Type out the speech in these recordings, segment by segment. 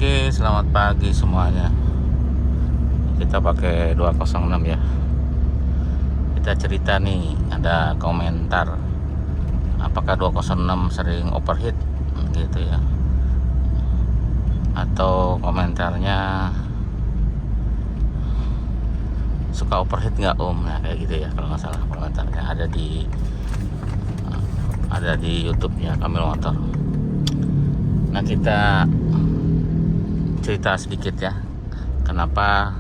Oke, selamat pagi semuanya. Kita pakai 206 ya. Kita cerita nih, ada komentar. Apakah 206 sering overheat gitu ya? Atau komentarnya suka overheat nggak Om? Nah, kayak gitu ya kalau nggak salah komentarnya ada di YouTube-nya Kamil Motor. Nah, kita cerita sedikit ya, kenapa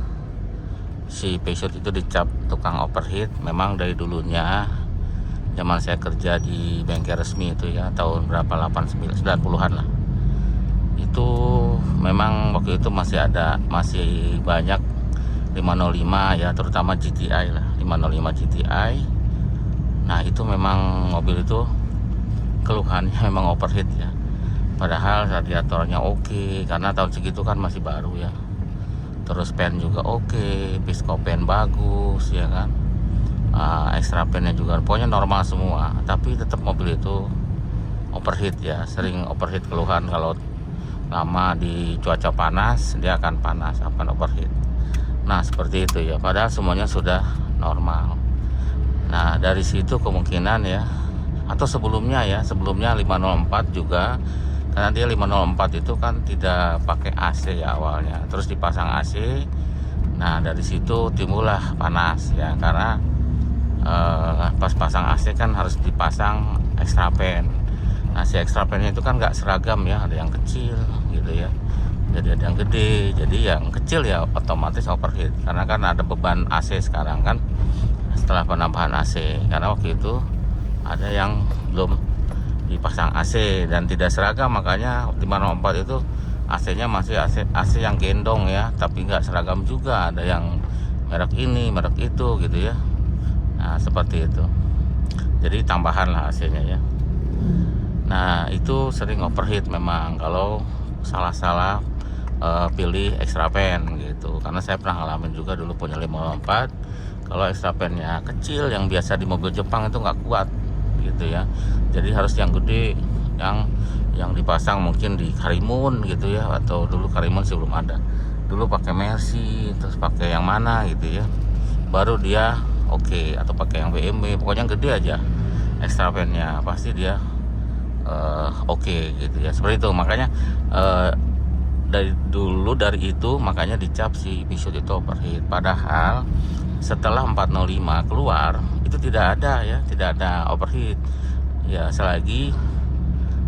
si Peugeot itu dicap tukang overheat. Memang dari dulunya, zaman saya kerja di bengkel resmi itu ya, tahun berapa, 90-an lah, itu memang waktu itu masih banyak 505 ya, terutama GTI lah, 505 GTI. Nah, itu memang mobil itu keluhannya memang overheat ya, padahal radiatornya oke, karena tahun segitu kan masih baru ya. Terus pen juga oke, pisco pen bagus ya kan, extra pennya juga pokoknya normal semua. Tapi tetap mobil itu overheat ya, sering overheat. Keluhan kalau lama di cuaca panas dia akan panas, akan overheat. Nah, seperti itu ya, padahal semuanya sudah normal. Nah, dari situ kemungkinan ya, atau sebelumnya 504 juga, karena dia 504 itu kan tidak pakai AC ya awalnya, terus dipasang AC. Nah, dari situ timbullah panas ya, karena pas pasang AC kan harus dipasang extra fan. Nah, si extra fan itu kan nggak seragam ya, ada yang kecil gitu ya, jadi ada yang gede. Jadi yang kecil ya otomatis overheat, karena kan ada beban AC sekarang kan setelah penambahan AC, karena waktu itu ada yang belum dipasang AC dan tidak seragam, makanya 504 itu AC-nya masih AC yang gendong ya, tapi nggak seragam juga, ada yang merek ini merek itu gitu ya. Nah, seperti itu, jadi tambahan lah AC-nya ya. Nah, itu sering overheat memang kalau salah pilih extra fan gitu, karena saya pernah ngalamin juga dulu punya 504. Kalau extra fan-nya kecil yang biasa di mobil Jepang itu nggak kuat gitu ya, jadi harus yang gede, yang dipasang mungkin di Karimun gitu ya, atau dulu Karimun sih belum ada, dulu pakai Mercy, terus pakai yang mana gitu ya, baru dia oke. Atau pakai yang BMW, pokoknya yang gede aja extra fan-nya pasti dia oke gitu ya, seperti itu. Makanya dari itu makanya dicap si Peugeot itu overheat. Padahal setelah 405 keluar itu tidak ada overheat ya, selagi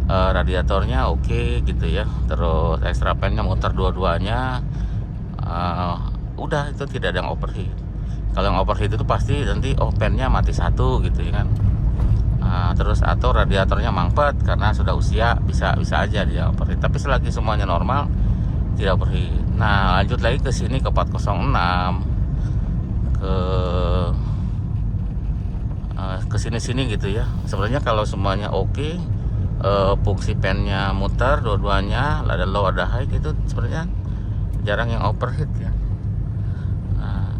radiatornya oke gitu ya, terus extra fan-nya muter dua-duanya, udah itu tidak ada yang overheat. Kalau yang overheat itu pasti nanti pen-nya mati satu gitu ya kan, terus atau radiatornya mampet karena sudah usia, bisa aja dia overheat. Tapi selagi semuanya normal tidak overheat. Nah, lanjut lagi ke sini ke 406, ke sini gitu ya. Sebenarnya kalau semuanya oke, fungsi pennya muter dua-duanya, ada low ada high gitu, sebenarnya jarang yang overheat ya. Nah,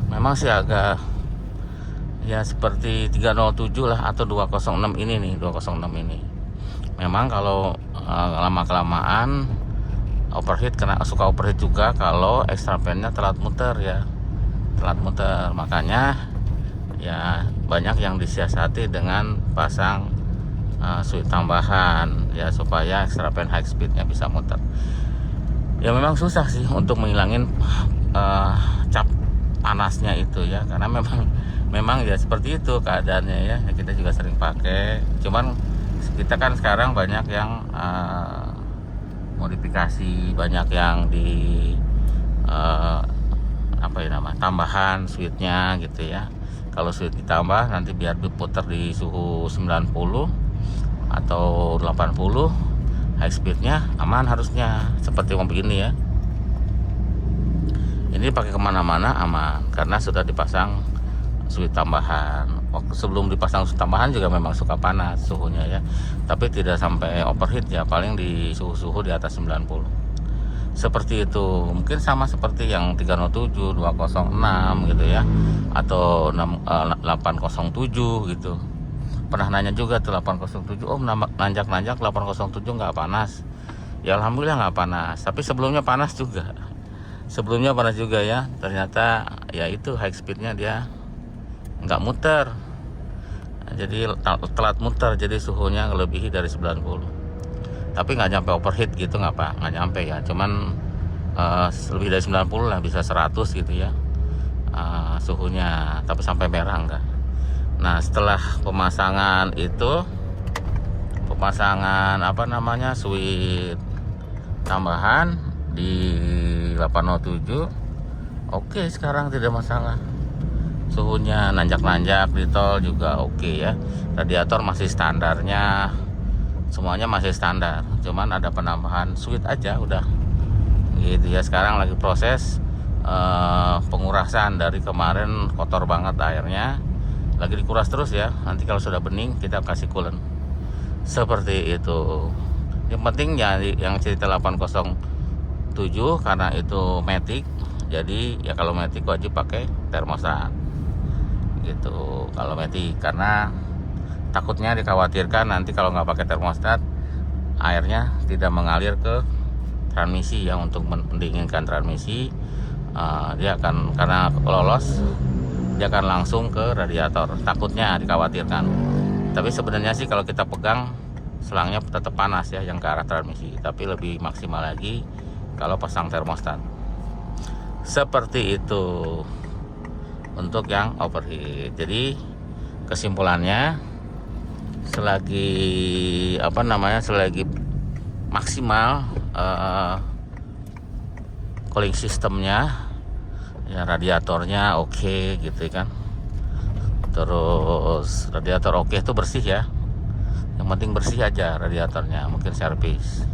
memang sih agak ya seperti 307 lah atau 206 ini nih, 206 ini. Memang kalau lama kelamaan overheat, karena suka overheat juga kalau extra pennya telat muter. Makanya ya banyak yang disiasati dengan pasang switch tambahan ya, supaya extra fan high speednya bisa muter. Ya memang susah sih untuk menghilangin cap panasnya itu ya, karena memang ya seperti itu keadaannya ya. Kita juga sering pakai, cuman kita kan sekarang banyak yang modifikasi, banyak yang di tambahan switchnya gitu ya. Kalau switch ditambah nanti biar diputar di suhu 90 atau 80, high speednya aman harusnya, seperti mobil ini ya. Ini pakai kemana-mana aman karena sudah dipasang switch tambahan. Waktu sebelum dipasang switch tambahan juga memang suka panas suhunya ya, tapi tidak sampai overheat ya, paling di suhu di atas 90. Seperti itu, mungkin sama seperti yang 307, 206 gitu ya, atau 807 gitu. Pernah nanya juga tuh 807, nanjak 807 nggak panas? Ya alhamdulillah nggak panas, tapi sebelumnya panas juga. Sebelumnya panas juga ya. Ternyata ya itu high speednya dia nggak muter. Jadi telat muter, jadi suhunya melebihi dari 90. Tapi nggak nyampe overheat gitu, nggak nyampe ya. Cuman lebih dari 90 lah, bisa 100 gitu ya suhunya. Tapi sampai merah enggak. Nah setelah pemasangan itu, apa namanya, switch tambahan di 807, oke sekarang tidak masalah. Suhunya nanjak-nanjak, di tol juga oke ya. Radiator masih standarnya, semuanya masih standar, cuman ada penambahan switch aja udah gitu ya. Sekarang lagi proses pengurasan. Dari kemarin kotor banget airnya, lagi dikuras terus ya. Nanti kalau sudah bening kita kasih coolant seperti itu. Yang penting ya yang cerita 807 karena itu matic, jadi ya kalau matic wajib pakai termostat gitu kalau matic, karena takutnya dikhawatirkan nanti kalau nggak pakai termostat airnya tidak mengalir ke transmisi ya. Untuk mendinginkan transmisi dia akan, karena lolos dia akan langsung ke radiator, takutnya dikhawatirkan. Tapi sebenarnya sih kalau kita pegang selangnya tetap panas ya yang ke arah transmisi, tapi lebih maksimal lagi kalau pasang termostat. Seperti itu untuk yang overheat. Jadi kesimpulannya, selagi selagi maksimal cooling sistemnya ya, radiatornya oke gitu kan. Terus radiator oke itu bersih ya, yang penting bersih aja radiatornya. Mungkin servis,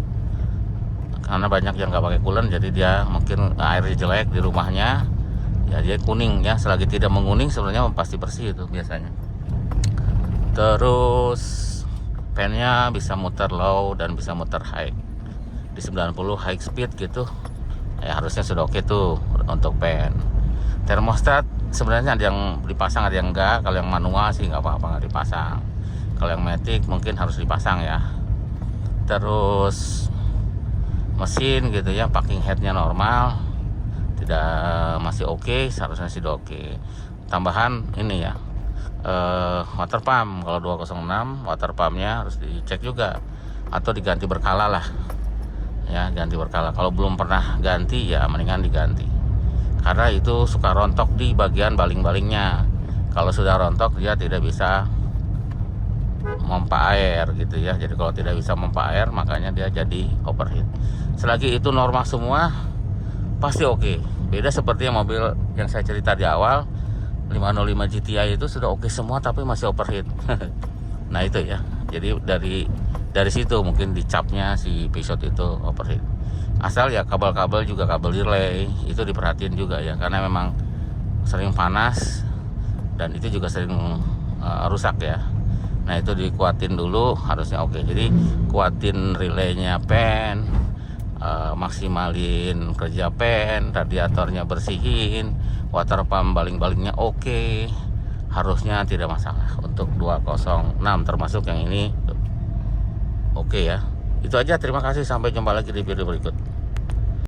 karena banyak yang nggak pakai coolant, jadi dia mungkin airnya jelek di rumahnya ya, dia kuning ya. Selagi tidak menguning sebenarnya pasti bersih itu biasanya. Terus fan-nya bisa muter low dan bisa muter high di 90 high speed gitu ya, harusnya sudah oke tuh untuk fan. Termostat sebenarnya ada yang dipasang, ada yang enggak. Kalau yang manual sih nggak apa-apa, nggak dipasang. Kalau yang matic mungkin harus dipasang ya. Terus mesin gitu ya, packing headnya normal, tidak, masih oke, seharusnya sih oke. Tambahan ini ya, water pump. Kalau 206 water pumpnya harus dicek juga, atau diganti berkala lah ya, ganti berkala. Kalau belum pernah ganti ya mendingan diganti, karena itu suka rontok di bagian baling-balingnya. Kalau sudah rontok dia tidak bisa memompa air gitu ya. Jadi kalau tidak bisa memompa air, makanya dia jadi overheat. Selagi itu normal semua pasti oke. Beda seperti yang mobil yang saya cerita di awal, 505 GTI itu sudah oke semua tapi masih overheat. Nah itu ya. Jadi dari situ mungkin dicapnya si Peugeot itu overheat. Asal ya kabel-kabel juga, kabel relay itu diperhatiin juga ya, karena memang sering panas dan itu juga sering rusak ya. Nah itu dikuatin dulu, harusnya oke. Jadi kuatin relaynya pen, maksimalin kerja pen, radiatornya bersihin, water pump baling-balingnya oke, harusnya tidak masalah untuk 206 termasuk yang ini oke ya. Itu aja, terima kasih, sampai jumpa lagi di video berikut.